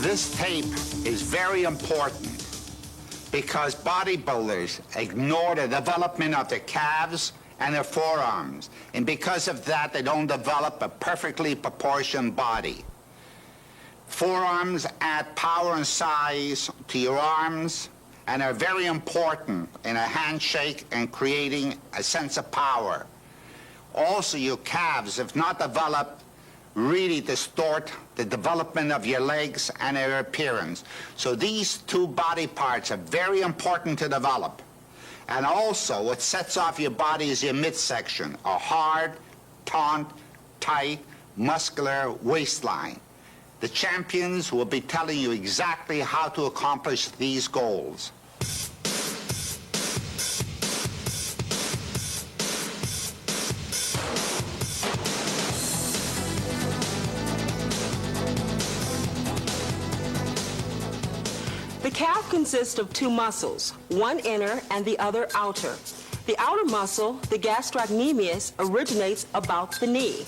This tape is very important because bodybuilders ignore the development of their calves and their forearms. And because of that, they don't develop a perfectly proportioned body. Forearms add power and size to your arms and are very important in a handshake and creating a sense of power. Also, your calves, if not developed, really distort the development of your legs and their appearance. So these two body parts are very important to develop. And also, what sets off your body is your midsection, a hard, taut, tight, muscular waistline. The champions will be telling you exactly how to accomplish these goals. The calf consists of two muscles, one inner and the other outer. The outer muscle, the gastrocnemius, originates about the knee.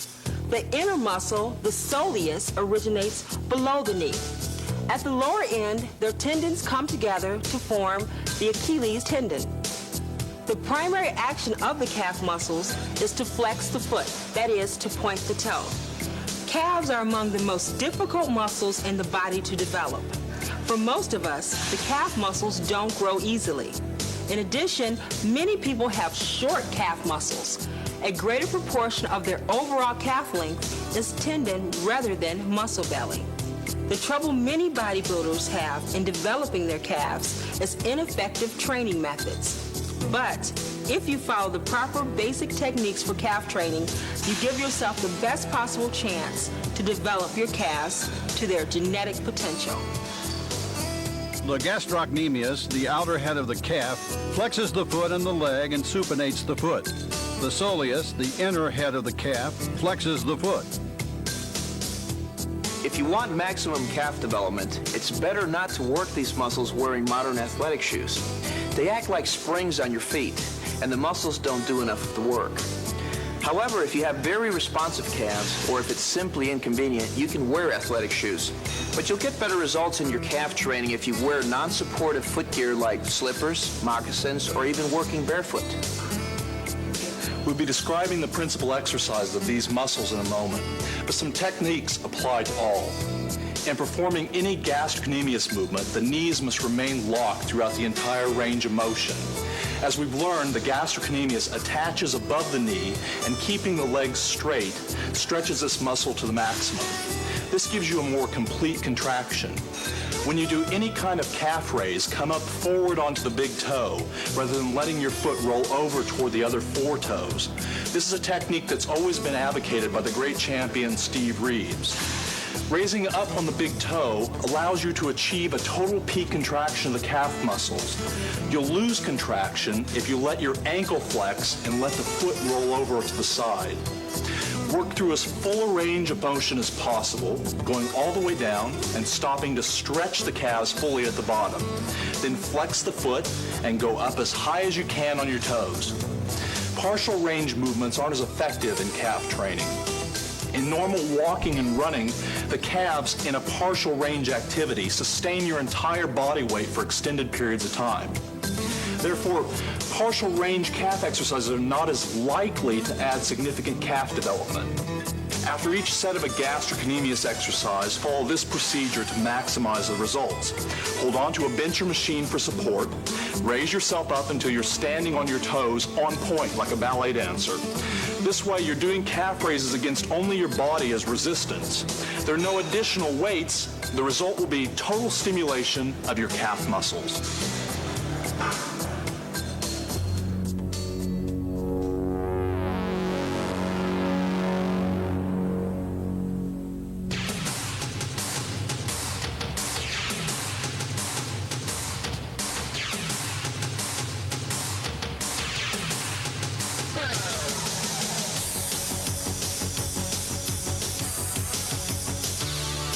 The inner muscle, the soleus, originates below the knee. At the lower end, their tendons come together to form the Achilles tendon. The primary action of the calf muscles is to flex the foot, that is, to point the toe. Calves are among the most difficult muscles in the body to develop. For most of us, the calf muscles don't grow easily. In addition, many people have short calf muscles. A greater proportion of their overall calf length is tendon rather than muscle belly. The trouble many bodybuilders have in developing their calves is ineffective training methods. But if you follow the proper basic techniques for calf training, you give yourself the best possible chance to develop your calves to their genetic potential. The gastrocnemius, the outer head of the calf, flexes the foot and the leg and supinates the foot. The soleus, the inner head of the calf, flexes the foot. If you want maximum calf development, it's better not to work these muscles wearing modern athletic shoes. They act like springs on your feet, and the muscles don't do enough of the work. However, if you have very responsive calves, or if it's simply inconvenient, you can wear athletic shoes. But you'll get better results in your calf training if you wear non-supportive foot gear like slippers, moccasins, or even working barefoot. We'll be describing the principal exercises of these muscles in a moment, but some techniques apply to all. In performing any gastrocnemius movement, the knees must remain locked throughout the entire range of motion. As we've learned, the gastrocnemius attaches above the knee, and keeping the legs straight stretches this muscle to the maximum. This gives you a more complete contraction. When you do any kind of calf raise, come up forward onto the big toe rather than letting your foot roll over toward the other four toes. This is a technique that's always been advocated by the great champion Steve Reeves. Raising up on the big toe allows you to achieve a total peak contraction of the calf muscles. You'll lose contraction if you let your ankle flex and let the foot roll over to the side. Work through as full a range of motion as possible, going all the way down and stopping to stretch the calves fully at the bottom. Then flex the foot and go up as high as you can on your toes. Partial range movements aren't as effective in calf training. In normal walking and running, the calves in a partial range activity sustain your entire body weight for extended periods of time. Therefore, partial range calf exercises are not as likely to add significant calf development. After each set of a gastrocnemius exercise, follow this procedure to maximize the results. Hold on to a bench or machine for support. Raise yourself up until you're standing on your toes on point like a ballet dancer. This way, you're doing calf raises against only your body as resistance. There are no additional weights. The result will be total stimulation of your calf muscles.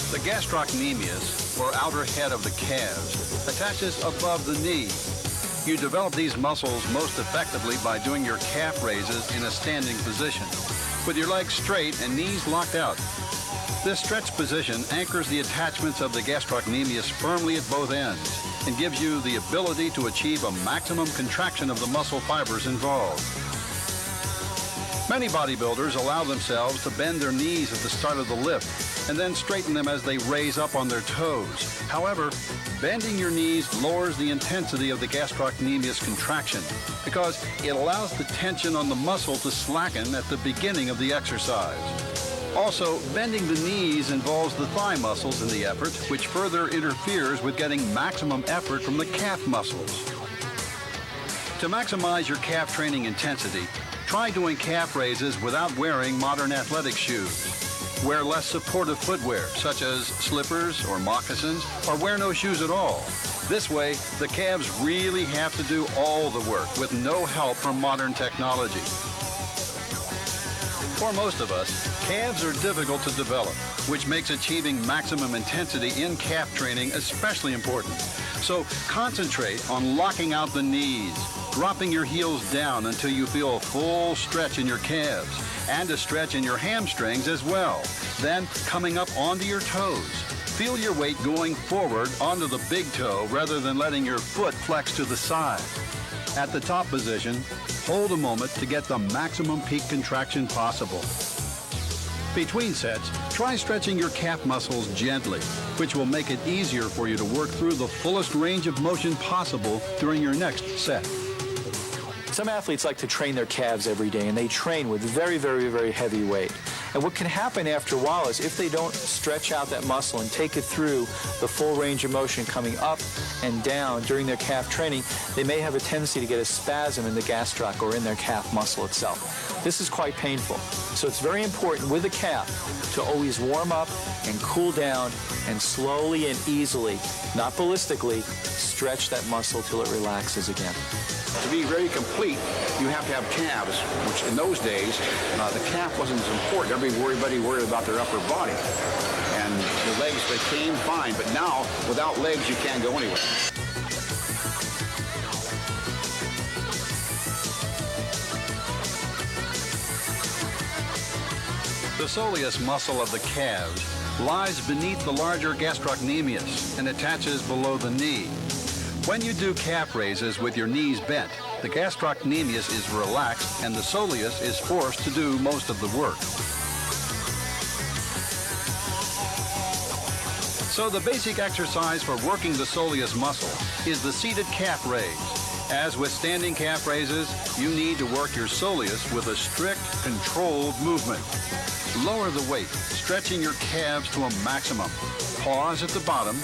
The gastrocnemius, or outer head of the calves, attaches above the knee. You develop these muscles most effectively by doing your calf raises in a standing position, with your legs straight and knees locked out. This stretch position anchors the attachments of the gastrocnemius firmly at both ends and gives you the ability to achieve a maximum contraction of the muscle fibers involved. Many bodybuilders allow themselves to bend their knees at the start of the lift and then straighten them as they raise up on their toes. However, bending your knees lowers the intensity of the gastrocnemius contraction because it allows the tension on the muscle to slacken at the beginning of the exercise. Also, bending the knees involves the thigh muscles in the effort, which further interferes with getting maximum effort from the calf muscles. To maximize your calf training intensity, try doing calf raises without wearing modern athletic shoes. Wear less supportive footwear, such as slippers or moccasins, or wear no shoes at all. This way, the calves really have to do all the work with no help from modern technology. For most of us, calves are difficult to develop, which makes achieving maximum intensity in calf training especially important. So concentrate on locking out the knees, dropping your heels down until you feel a full stretch in your calves and a stretch in your hamstrings as well. Then coming up onto your toes. Feel your weight going forward onto the big toe rather than letting your foot flex to the side. At the top position, hold a moment to get the maximum peak contraction possible. Between sets, try stretching your calf muscles gently, which will make it easier for you to work through the fullest range of motion possible during your next set. Some athletes like to train their calves every day, and they train with very, very, very heavy weight. And what can happen after a while is if they don't stretch out that muscle and take it through the full range of motion coming up and down during their calf training, they may have a tendency to get a spasm in the gastroc or in their calf muscle itself. This is quite painful. So it's very important with the calf to always warm up and cool down and slowly and easily, not ballistically, stretch that muscle till it relaxes again. To be very complete, you have to have calves, which in those days, the calf wasn't as important. Everybody worried about their upper body. And the legs became fine, but now, without legs, you can't go anywhere. The soleus muscle of the calves lies beneath the larger gastrocnemius and attaches below the knee. When you do calf raises with your knees bent, the gastrocnemius is relaxed and the soleus is forced to do most of the work. So the basic exercise for working the soleus muscle is the seated calf raise. As with standing calf raises, you need to work your soleus with a strict, controlled movement. Lower the weight, stretching your calves to a maximum. Pause at the bottom,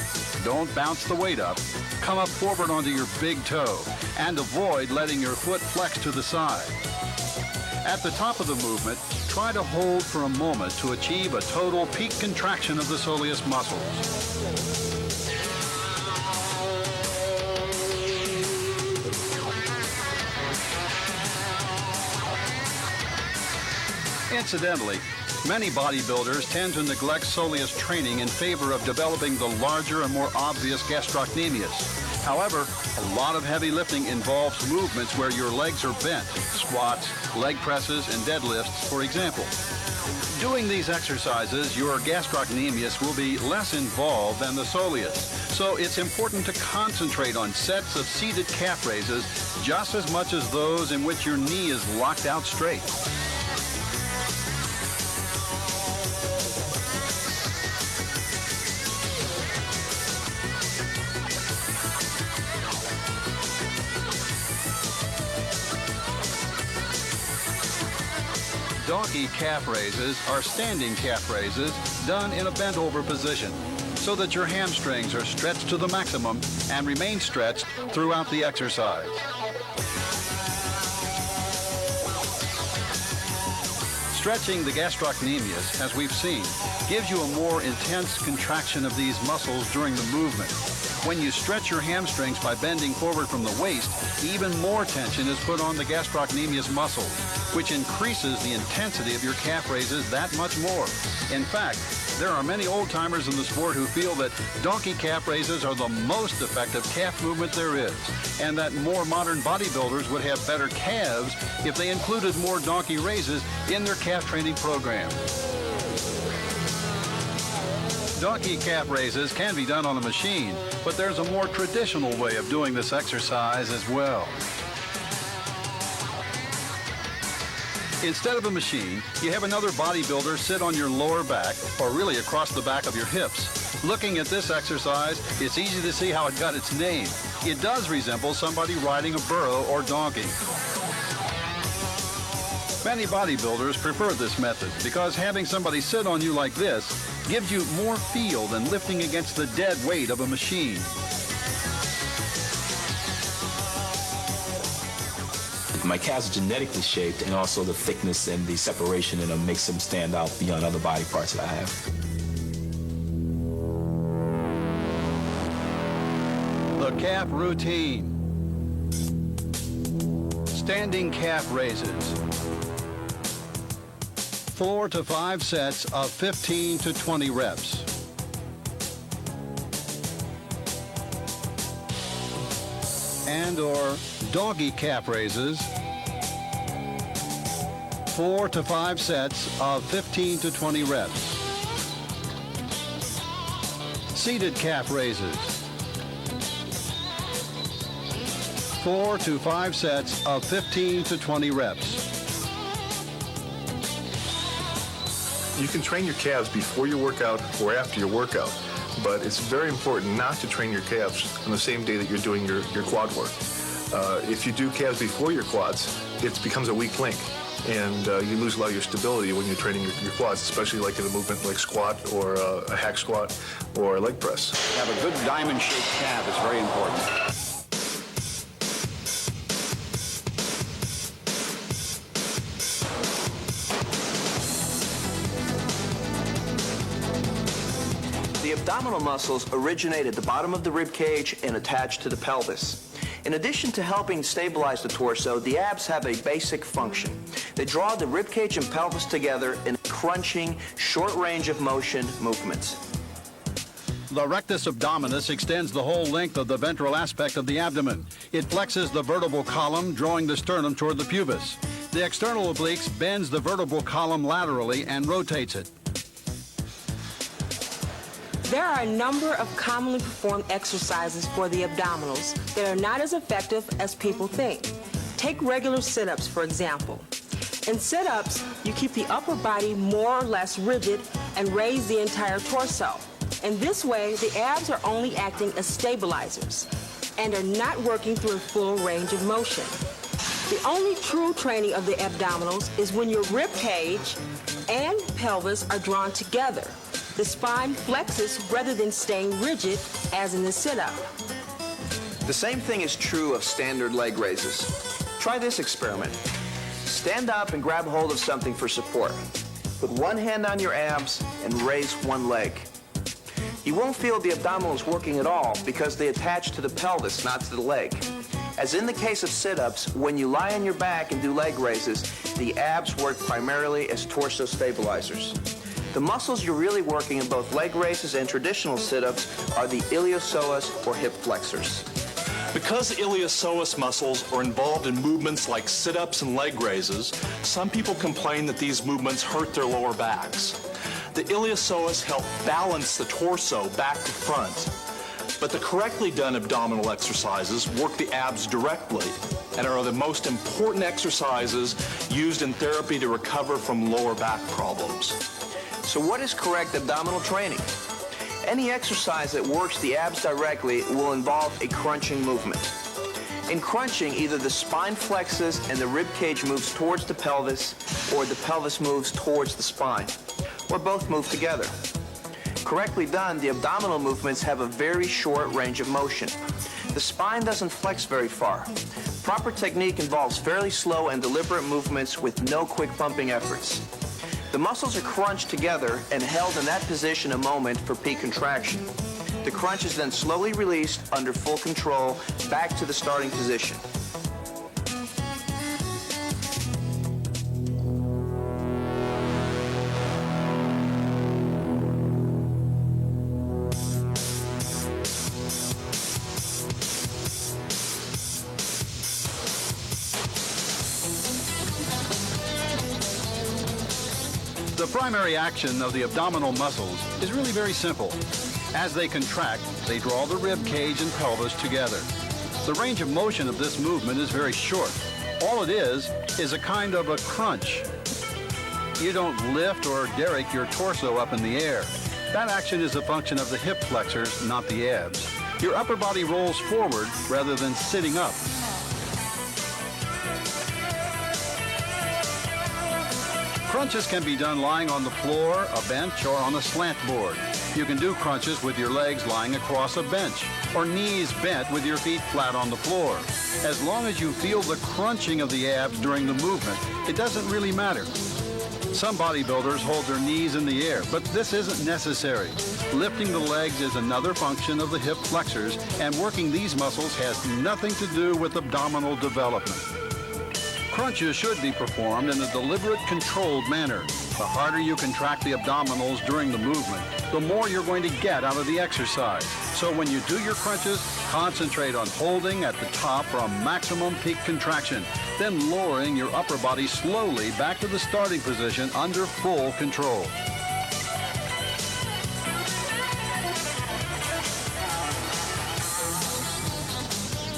don't bounce the weight up, come up forward onto your big toe, and avoid letting your foot flex to the side. At the top of the movement, try to hold for a moment to achieve a total peak contraction of the soleus muscles. Incidentally, many bodybuilders tend to neglect soleus training in favor of developing the larger and more obvious gastrocnemius. However, a lot of heavy lifting involves movements where your legs are bent, squats, leg presses, and deadlifts, for example. Doing these exercises, your gastrocnemius will be less involved than the soleus. So it's important to concentrate on sets of seated calf raises just as much as those in which your knee is locked out straight. Donkey calf raises are standing calf raises done in a bent over position so that your hamstrings are stretched to the maximum and remain stretched throughout the exercise. Stretching the gastrocnemius, as we've seen, gives you a more intense contraction of these muscles during the movement. When you stretch your hamstrings by bending forward from the waist, even more tension is put on the gastrocnemius muscles, which increases the intensity of your calf raises that much more. In fact, there are many old-timers in the sport who feel that donkey calf raises are the most effective calf movement there is, and that more modern bodybuilders would have better calves if they included more donkey raises in their calf training program. Donkey calf raises can be done on a machine, but there's a more traditional way of doing this exercise as well. Instead of a machine, you have another bodybuilder sit on your lower back, or really across the back of your hips. Looking at this exercise, it's easy to see how it got its name. It does resemble somebody riding a burro or donkey. Many bodybuilders prefer this method because having somebody sit on you like this gives you more feel than lifting against the dead weight of a machine. My calves are genetically shaped, and also the thickness and the separation in them makes them stand out beyond other body parts that I have. The calf routine. Standing calf raises. 4 to 5 sets of 15 to 20 reps. And/or doggy calf raises. 4 to 5 sets of 15 to 20 reps. Seated calf raises. 4 to 5 sets of 15 to 20 reps. You can train your calves before your workout or after your workout, but it's very important not to train your calves on the same day that you're doing your quad work. If you do calves before your quads, it becomes a weak link, and you lose a lot of your stability when you're training your quads, especially like in a movement like squat or a hack squat or a leg press. Have a good diamond-shaped calf is very important. The abdominal muscles originate at the bottom of the rib cage and attach to the pelvis. In addition to helping stabilize the torso, the abs have a basic function. They draw the rib cage and pelvis together in a crunching, short range of motion movements. The rectus abdominis extends the whole length of the ventral aspect of the abdomen. It flexes the vertebral column, drawing the sternum toward the pubis. The external obliques bends the vertebral column laterally and rotates it. There are a number of commonly performed exercises for the abdominals that are not as effective as people think. Take regular sit-ups, for example. In sit-ups, you keep the upper body more or less rigid and raise the entire torso. In this way, the abs are only acting as stabilizers and are not working through a full range of motion. The only true training of the abdominals is when your rib cage and pelvis are drawn together. The spine flexes rather than staying rigid, as in the sit-up. The same thing is true of standard leg raises. Try this experiment. Stand up and grab hold of something for support. Put one hand on your abs and raise one leg. You won't feel the abdominals working at all because they attach to the pelvis, not to the leg. As in the case of sit-ups, when you lie on your back and do leg raises, the abs work primarily as torso stabilizers. The muscles you're really working in both leg raises and traditional sit-ups are the iliopsoas or hip flexors. Because iliopsoas muscles are involved in movements like sit-ups and leg raises, some people complain that these movements hurt their lower backs. The iliopsoas help balance the torso back to front, but the correctly done abdominal exercises work the abs directly and are the most important exercises used in therapy to recover from lower back problems. So what is correct abdominal training? Any exercise that works the abs directly will involve a crunching movement. In crunching, either the spine flexes and the rib cage moves towards the pelvis, or the pelvis moves towards the spine, or both move together. Correctly done, the abdominal movements have a very short range of motion. The spine doesn't flex very far. Proper technique involves fairly slow and deliberate movements with no quick pumping efforts. The muscles are crunched together and held in that position a moment for peak contraction. The crunch is then slowly released under full control back to the starting position. The primary action of the abdominal muscles is really very simple. As they contract, they draw the rib cage and pelvis together. The range of motion of this movement is very short. All it is a kind of a crunch. You don't lift or derrick your torso up in the air. That action is a function of the hip flexors, not the abs. Your upper body rolls forward rather than sitting up. Crunches can be done lying on the floor, a bench, or on a slant board. You can do crunches with your legs lying across a bench, or knees bent with your feet flat on the floor. As long as you feel the crunching of the abs during the movement, it doesn't really matter. Some bodybuilders hold their knees in the air, but this isn't necessary. Lifting the legs is another function of the hip flexors, and working these muscles has nothing to do with abdominal development. Crunches should be performed in a deliberate, controlled manner. The harder you contract the abdominals during the movement, the more you're going to get out of the exercise. So when you do your crunches, concentrate on holding at the top for a maximum peak contraction, then lowering your upper body slowly back to the starting position under full control.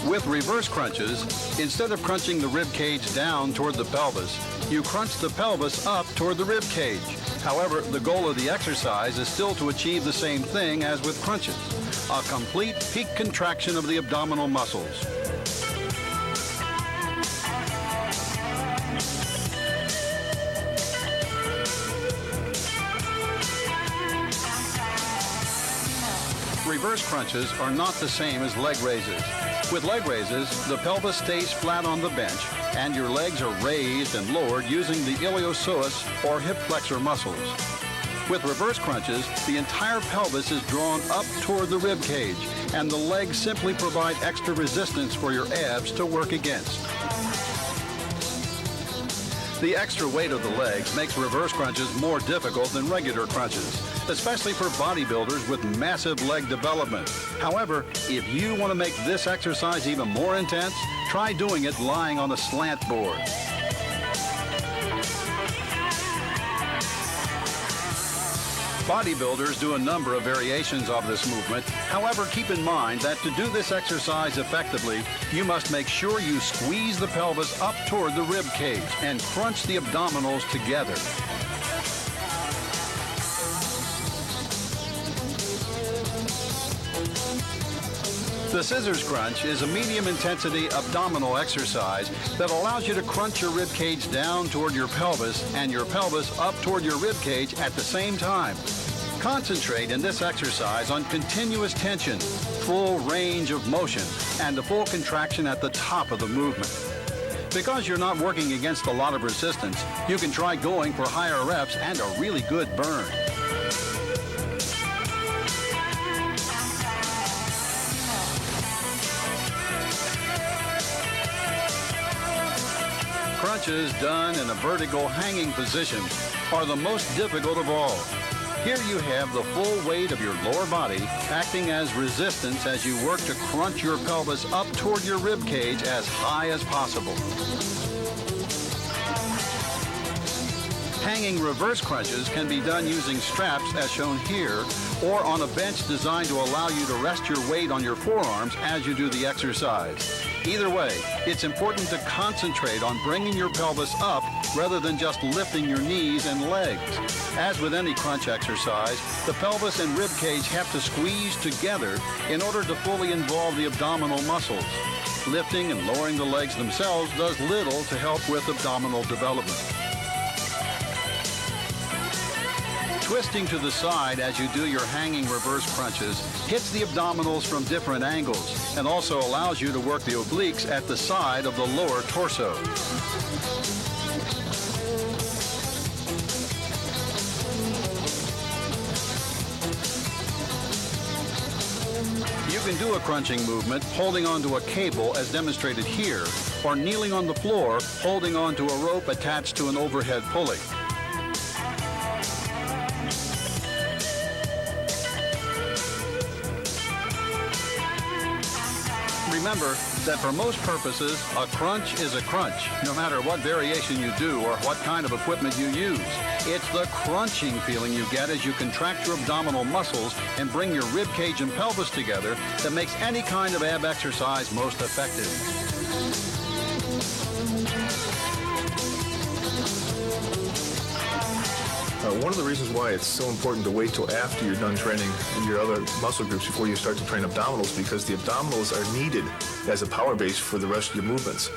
With reverse crunches, instead of crunching the rib cage down toward the pelvis, you crunch the pelvis up toward the rib cage. However, the goal of the exercise is still to achieve the same thing as with crunches, a complete peak contraction of the abdominal muscles. Reverse crunches are not the same as leg raises. With leg raises, the pelvis stays flat on the bench and your legs are raised and lowered using the iliopsoas or hip flexor muscles. With reverse crunches, the entire pelvis is drawn up toward the rib cage and the legs simply provide extra resistance for your abs to work against. The extra weight of the legs makes reverse crunches more difficult than regular crunches, especially for bodybuilders with massive leg development. However, if you want to make this exercise even more intense, try doing it lying on a slant board. Bodybuilders do a number of variations of this movement. However, keep in mind that to do this exercise effectively, you must make sure you squeeze the pelvis up toward the rib cage and crunch the abdominals together. The scissors crunch is a medium-intensity abdominal exercise that allows you to crunch your rib cage down toward your pelvis and your pelvis up toward your rib cage at the same time. Concentrate in this exercise on continuous tension, full range of motion, and the full contraction at the top of the movement. Because you're not working against a lot of resistance, you can try going for higher reps and a really good burn. Crunches done in a vertical hanging position are the most difficult of all. Here you have the full weight of your lower body acting as resistance as you work to crunch your pelvis up toward your rib cage as high as possible. Hanging reverse crunches can be done using straps as shown here or on a bench designed to allow you to rest your weight on your forearms as you do the exercise. Either way, it's important to concentrate on bringing your pelvis up rather than just lifting your knees and legs. As with any crunch exercise, the pelvis and rib cage have to squeeze together in order to fully involve the abdominal muscles. Lifting and lowering the legs themselves does little to help with abdominal development. Twisting to the side as you do your hanging reverse crunches hits the abdominals from different angles and also allows you to work the obliques at the side of the lower torso. You can do a crunching movement holding onto a cable as demonstrated here, or kneeling on the floor holding onto a rope attached to an overhead pulley. remember that for most purposes, a crunch is a crunch, no matter what variation you do or what kind of equipment you use. It's the crunching feeling you get as you contract your abdominal muscles and bring your rib cage and pelvis together that makes any kind of ab exercise most effective. One of the reasons why it's so important to wait till after you're done training your other muscle groups before you start to train abdominals, because the abdominals are needed as a power base for the rest of your movements.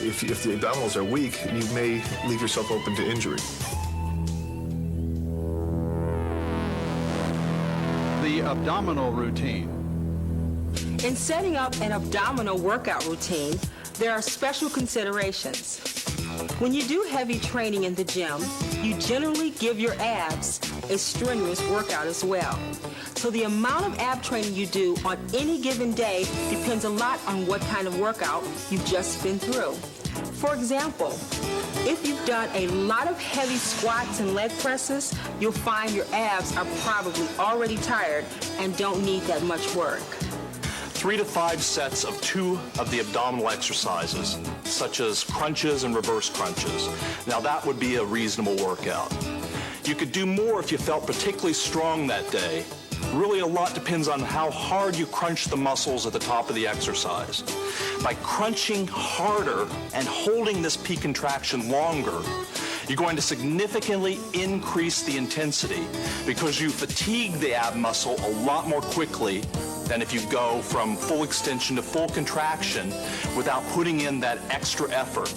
If the abdominals are weak, you may leave yourself open to injury. The abdominal routine. In setting up an abdominal workout routine, there are special considerations. When you do heavy training in the gym, you generally give your abs a strenuous workout as well. So the amount of ab training you do on any given day depends a lot on what kind of workout you've just been through. For example, if you've done a lot of heavy squats and leg presses, you'll find your abs are probably already tired and don't need that much work. 3 to 5 sets of 2 of the abdominal exercises, such as crunches and reverse crunches. Now that would be a reasonable workout. You could do more if you felt particularly strong that day. Really, a lot depends on how hard you crunch the muscles at the top of the exercise. By crunching harder and holding this peak contraction longer, you're going to significantly increase the intensity because you fatigue the ab muscle a lot more quickly than if you go from full extension to full contraction without putting in that extra effort.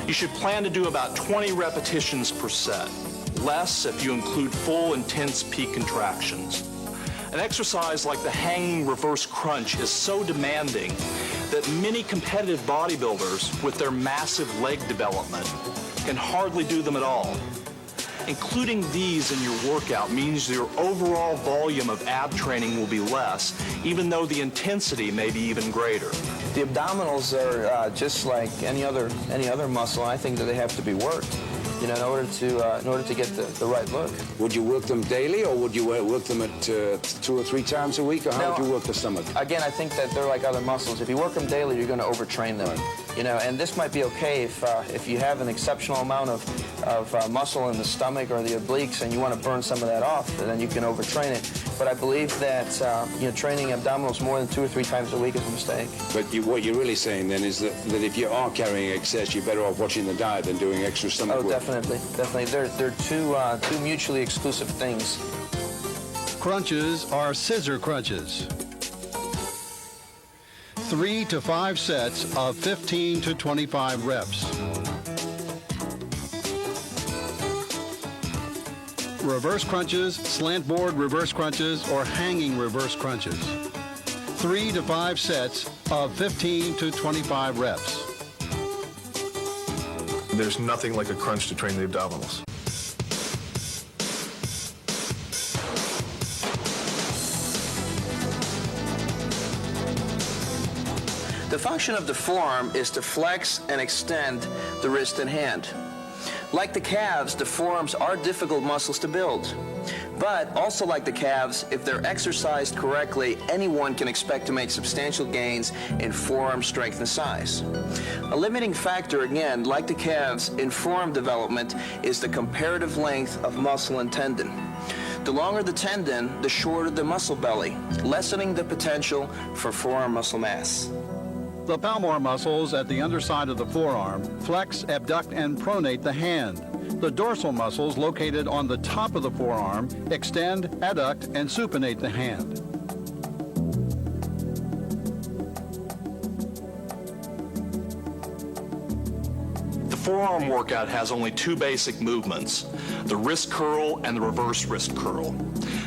You should plan to do about 20 repetitions per set, less if you include full intense peak contractions. An exercise like the hanging reverse crunch is so demanding that many competitive bodybuilders with their massive leg development can hardly do them at all. Including these in your workout means your overall volume of ab training will be less, even though the intensity may be even greater. The abdominals are just like any other muscle, and I think that they have to be worked, in order to get the right look. Would you work them daily, or would you work them at 2 or 3 times a week, or how would you work the stomach? Again, I think that they're like other muscles. If you work them daily, you're going to overtrain them. Right. And this might be okay if you have an exceptional amount of muscle in the stomach or the obliques, and you want to burn some of that off, then you can overtrain it. But I believe that training abdominals more than 2 or 3 times a week is a mistake. But what you're really saying then is that if you are carrying excess, you're better off watching the diet than doing extra stomach work. Definitely. They're two mutually exclusive things. Crunches are scissor crunches. 3 to 5 sets of 15 to 25 reps. Reverse crunches, slant board reverse crunches, or hanging reverse crunches. 3 to 5 sets of 15 to 25 reps. There's nothing like a crunch to train the abdominals. The function of the forearm is to flex and extend the wrist and hand. Like the calves, the forearms are difficult muscles to build. But also like the calves, if they're exercised correctly, anyone can expect to make substantial gains in forearm strength and size. A limiting factor, again, like the calves, in forearm development is the comparative length of muscle and tendon. The longer the tendon, the shorter the muscle belly, lessening the potential for forearm muscle mass. The palmar muscles at the underside of the forearm flex, abduct, and pronate the hand. The dorsal muscles located on the top of the forearm extend, adduct, and supinate the hand. The forearm workout has only 2 basic movements, the wrist curl and the reverse wrist curl.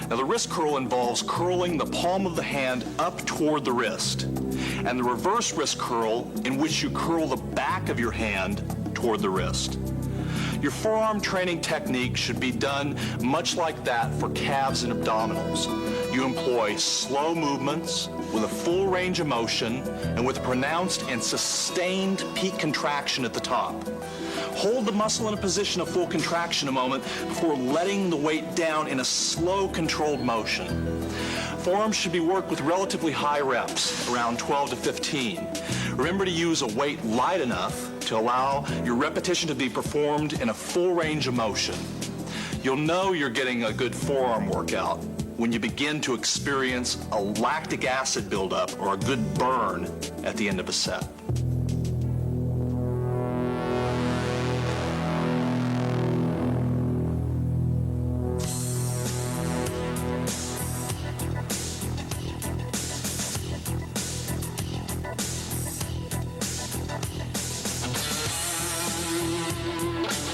Now the wrist curl involves curling the palm of the hand up toward the wrist, and the reverse wrist curl in which you curl the back of your hand toward the wrist. Your forearm training technique should be done much like that for calves and abdominals. You employ slow movements with a full range of motion and with pronounced and sustained peak contraction at the top. Hold the muscle in a position of full contraction a moment before letting the weight down in a slow, controlled motion. Forearms should be worked with relatively high reps, around 12 to 15. Remember to use a weight light enough to allow your repetition to be performed in a full range of motion. You'll know you're getting a good forearm workout when you begin to experience a lactic acid buildup or a good burn at the end of a set.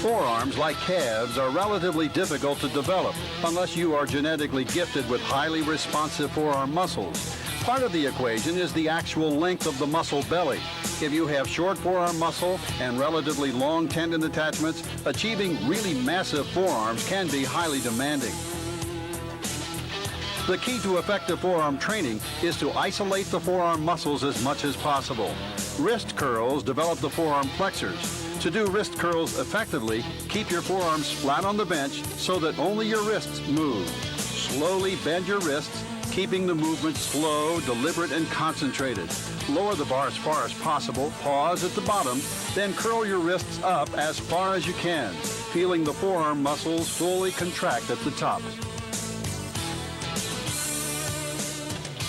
Forearms, like calves, are relatively difficult to develop unless you are genetically gifted with highly responsive forearm muscles. Part of the equation is the actual length of the muscle belly. If you have short forearm muscle and relatively long tendon attachments, achieving really massive forearms can be highly demanding. The key to effective forearm training is to isolate the forearm muscles as much as possible. Wrist curls develop the forearm flexors. To do wrist curls effectively, keep your forearms flat on the bench so that only your wrists move. Slowly bend your wrists, keeping the movement slow, deliberate, and concentrated. Lower the bar as far as possible, pause at the bottom, then curl your wrists up as far as you can, feeling the forearm muscles fully contract at the top.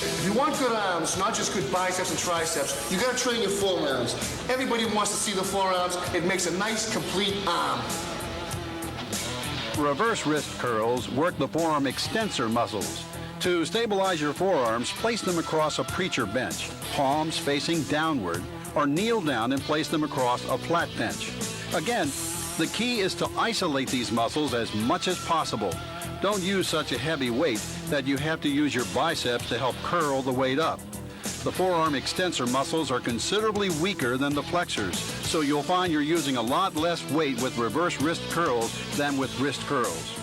If you want good arms, not just good biceps and triceps, you gotta train your forearms. Everybody wants to see the forearms. It makes a nice, complete arm. Reverse wrist curls work the forearm extensor muscles. To stabilize your forearms, place them across a preacher bench, palms facing downward, or kneel down and place them across a flat bench. Again, the key is to isolate these muscles as much as possible. Don't use such a heavy weight that you have to use your biceps to help curl the weight up. The forearm extensor muscles are considerably weaker than the flexors, so you'll find you're using a lot less weight with reverse wrist curls than with wrist curls.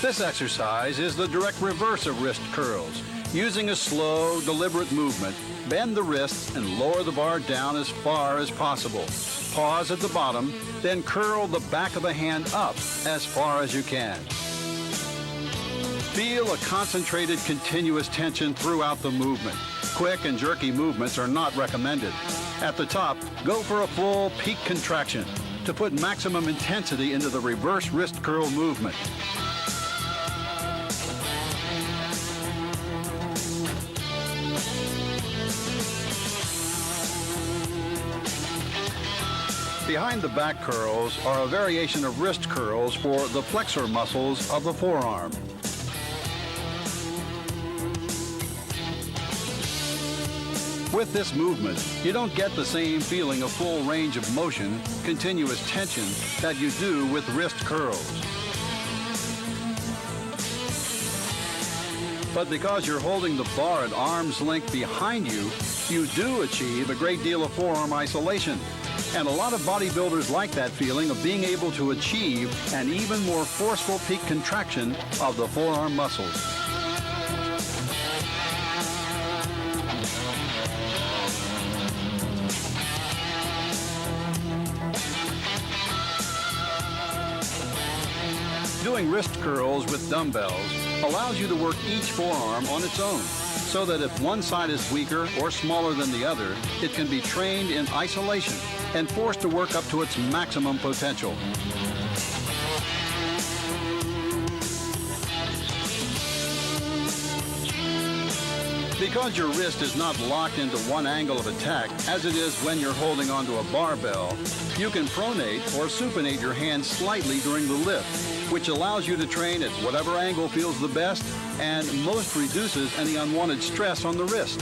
This exercise is the direct reverse of wrist curls. Using a slow, deliberate movement, bend the wrists and lower the bar down as far as possible. Pause at the bottom, then curl the back of the hand up as far as you can. Feel a concentrated, continuous tension throughout the movement. Quick and jerky movements are not recommended. At the top, go for a full peak contraction to put maximum intensity into the reverse wrist curl movement. Behind the back curls are a variation of wrist curls for the flexor muscles of the forearm. With this movement, you don't get the same feeling of full range of motion, continuous tension, that you do with wrist curls. But because you're holding the bar at arm's length behind you, you do achieve a great deal of forearm isolation. And a lot of bodybuilders like that feeling of being able to achieve an even more forceful peak contraction of the forearm muscles. Doing wrist curls with dumbbells allows you to work each forearm on its own, so that if one side is weaker or smaller than the other, it can be trained in isolation and forced to work up to its maximum potential. Because your wrist is not locked into one angle of attack, as it is when you're holding onto a barbell, you can pronate or supinate your hands slightly during the lift, which allows you to train at whatever angle feels the best and most reduces any unwanted stress on the wrist.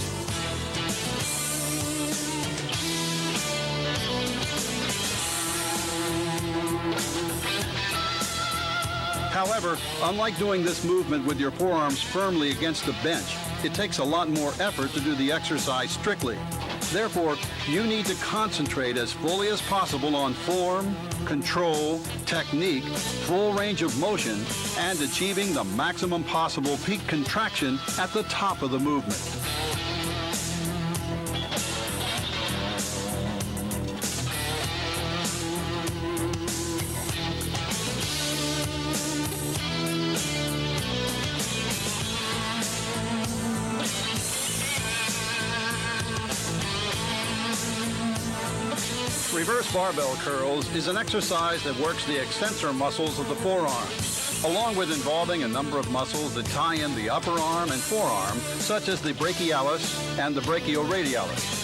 However, unlike doing this movement with your forearms firmly against the bench, it takes a lot more effort to do the exercise strictly. Therefore, you need to concentrate as fully as possible on form, control, technique, full range of motion, and achieving the maximum possible peak contraction at the top of the movement. Reverse barbell curls is an exercise that works the extensor muscles of the forearms, along with involving a number of muscles that tie in the upper arm and forearm, such as the brachialis and the brachioradialis.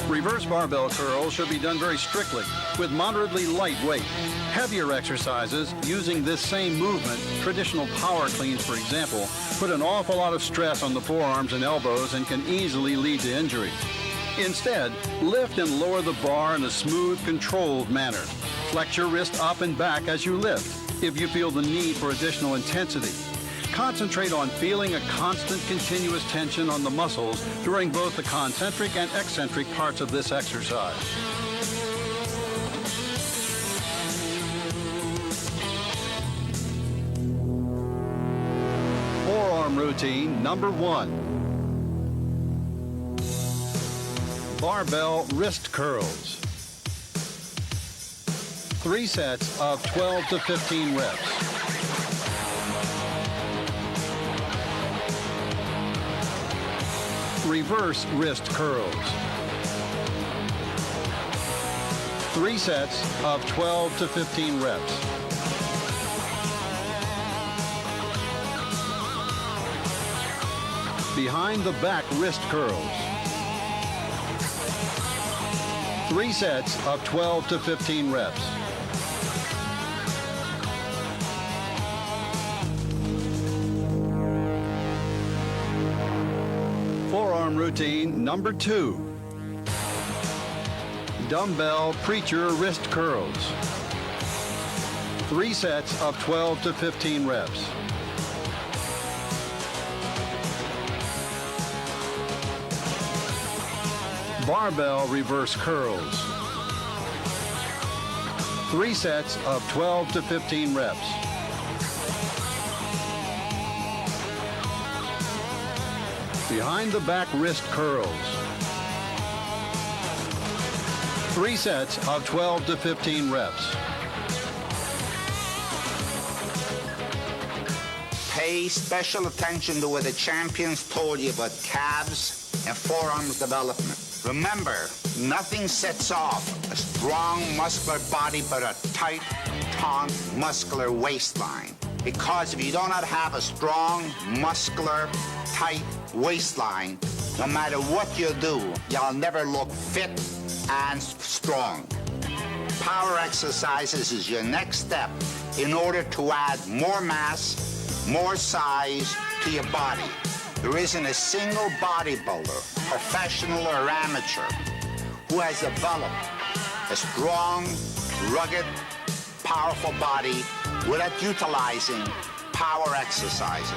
Reverse barbell curls should be done very strictly with moderately light weight. Heavier exercises using this same movement, traditional power cleans for example, put an awful lot of stress on the forearms and elbows and can easily lead to injury. Instead, lift and lower the bar in a smooth, controlled manner. Flex your wrist up and back as you lift if you feel the need for additional intensity. Concentrate on feeling a constant, continuous tension on the muscles during both the concentric and eccentric parts of this exercise. Forearm routine number 1. Barbell wrist curls. 3 sets of 12 to 15 reps. Reverse wrist curls. 3 sets of 12 to 15 reps. Behind the back wrist curls. 3 sets of 12 to 15 reps. Forearm routine number 2. Dumbbell preacher wrist curls. 3 sets of 12 to 15 reps. Barbell reverse curls. 3 sets of 12 to 15 reps. Behind the back wrist curls. 3 sets of 12 to 15 reps. Pay special attention to what the champions told you about calves and forearms development. Remember, nothing sets off a strong, muscular body but a tight, taut, muscular waistline. Because if you do not have a strong, muscular, tight waistline, no matter what you do, you'll never look fit and strong. Power exercises is your next step in order to add more mass, more size to your body. There isn't a single bodybuilder, professional or amateur, who has developed a strong, rugged, powerful body without utilizing power exercises.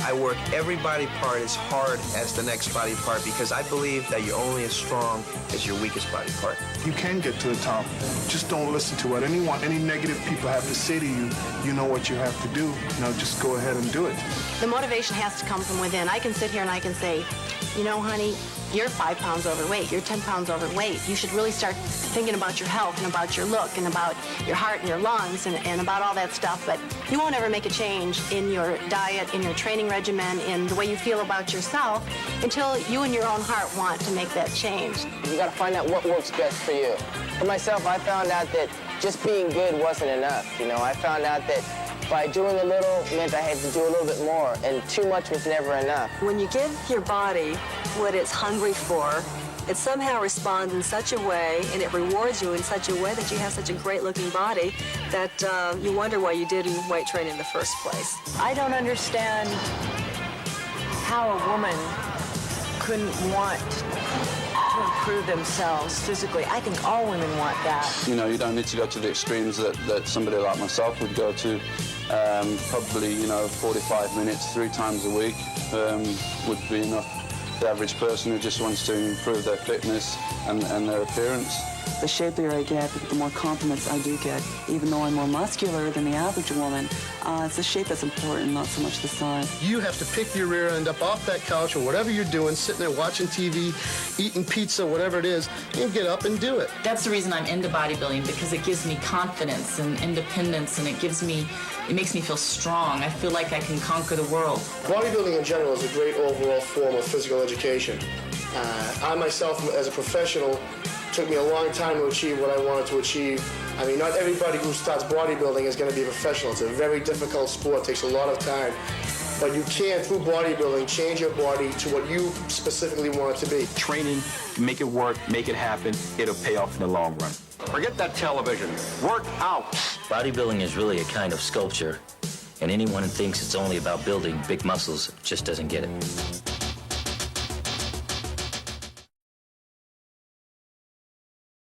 I work every body part as hard as the next body part because I believe that you're only as strong as your weakest body part. You can get to the top. Just don't listen to what any negative people have to say to you. You know what you have to do. Just go ahead and do it. The motivation has to come from within. I can sit here and I can say, honey, you're 5 pounds overweight, you're 10 pounds overweight. You should really start thinking about your health and about your look and about your heart and your lungs and about all that stuff. But you won't ever make a change in your diet, in your training regimen, in the way you feel about yourself until you in your own heart want to make that change. You got to find out what works best for you. For myself, I found out that just being good wasn't enough. I found out that by doing a little meant I had to do a little bit more, and too much was never enough. When you give your body what it's hungry for, it somehow responds in such a way, and it rewards you in such a way that you have such a great-looking body that you wonder why you did weight training in the first place. I don't understand how a woman couldn't want to improve themselves physically. I think all women want that. You don't need to go to the extremes that somebody like myself would go to. Probably, 45 minutes 3 times a week would be enough. The average person who just wants to improve their fitness and their appearance. the shapelier I get, the more compliments I do get. Even though I'm more muscular than the average woman, it's the shape that's important, not so much the size. You have to pick your rear end up off that couch or whatever you're doing, sitting there watching TV, eating pizza, whatever it is, and get up and do it. That's the reason I'm into bodybuilding, because it gives me confidence and independence, and it makes me feel strong. I feel like I can conquer the world. Bodybuilding in general is a great overall form of physical education. I myself, as a professional, took me a long time to achieve what I wanted to achieve. I mean, not everybody who starts bodybuilding is going to be a professional. It's a very difficult sport. It takes a lot of time. But you can, through bodybuilding, change your body to what you specifically want it to be. Training, make it work, make it happen. It'll pay off in the long run. Forget that television. Work out. Bodybuilding is really a kind of sculpture, and anyone who thinks it's only about building big muscles just doesn't get it.